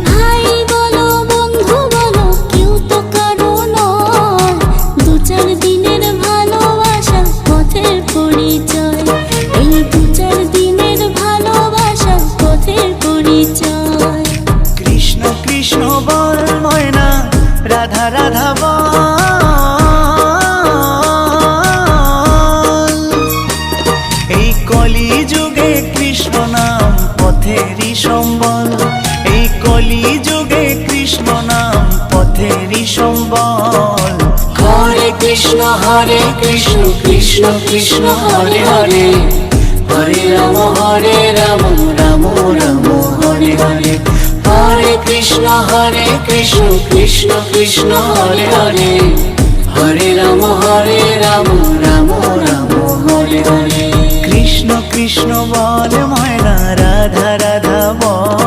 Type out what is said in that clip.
ভাই বলো বন্ধু বলো কেউ তো কারো নয়, দু চার দিনের ভালোবাসা পথের পরিচয়, এই দু চার দিনের ভালোবাসা পথের পরিচয়। কৃষ্ণ কৃষ্ণ বল ময়না, রাধা রাধা বল, এই কলি যুগে কৃষ্ণ নাম পথেরই সম্বল, এই কলি যুগে কৃষ্ণ নাম পথেরই সম্বল। হরে কৃষ্ণ কৃষ্ণ কৃষ্ণ হরে হরে, হরে রাম রাম রাম হরে হরে। হরে কৃষ্ণ কৃষ্ণ কৃষ্ণ হরে হরে, হরে রাম রাম রাম হরে হরে। কৃষ্ণ কৃষ্ণ বল ময়না, রাধা রাধা বল,